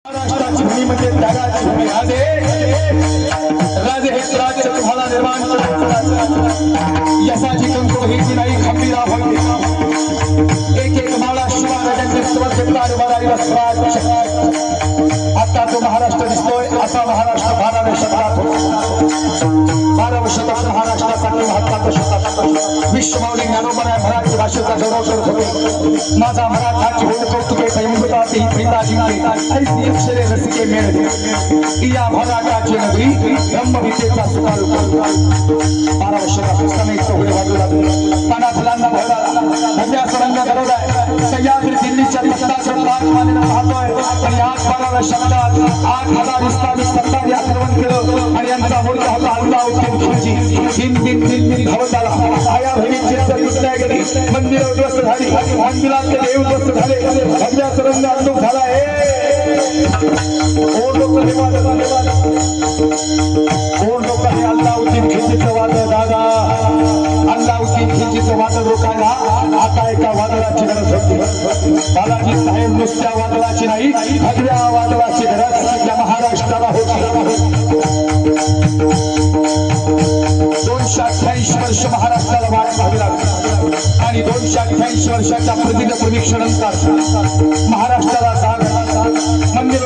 महाराष्ट्राची भूमी म्हणजे त्यागाची भूमी. राजे हे राज्य तुम्हाला निर्माण यशाची कंकोहीची नाही खंबीरा होईल. एक एक माळा शिवा राजांचे स्वर्गद्वार वराईला स्वराज्य. आता जो महाराष्ट्र दिसतोय असा महाराष्ट्र 12व्या शतकात होता. 12व्या शतकात महाराष्ट्रासाठी महत्वाचं शतक. विश्वमौली ज्ञानोबा मराठी भाषेचा गौरव करत होते. माझा मराठाची होईल कौतुके संयुक्ताची प्रीता जिंकली ऐसी अक्षरे रसिके मेळले. या मराठाची नगरी ब्रह्मविद्येचा सुकारू. 12व्या शतकात समेत होईल बाजूला पाना फुलांना भरला भव्या सरंग गरवलाय. सह्याद्री दिल्लीच्या तख्ताच्या राजमानेनं पाहतोय. आणि आज 12व्या शतकात 8,000 इस्लामी सरदार आक्रमण केलं आणि यांचा मोठा होता अल्लाउद्दीन खिलजी. दिन धावत आला. आया भवीची तुटल्या गेली. मंदिर उद्ध्वस्त झाली. मंदिरातले देव उद्ध्वस्त झाले. भव्या सरंग अंदूक झाला. कोण लोकांनी अल्लाउद्दीन खिलजीचं वादळ दादा अल्लाउद्दीन खिलजीचं वादळ रोखायला आता एका वादळाची गरज होती. बालाजी साहेब नुसत्या वादळाची नाही भगव्या वादळाची गरज या महाराष्ट्राला होती. 288 वर्ष महाराष्ट्राला वाट पाहावी लागली आणि 288 वर्षाच्या प्रदीर्घ प्रतीक्षेनंतर महाराष्ट्राला जाग मंदिर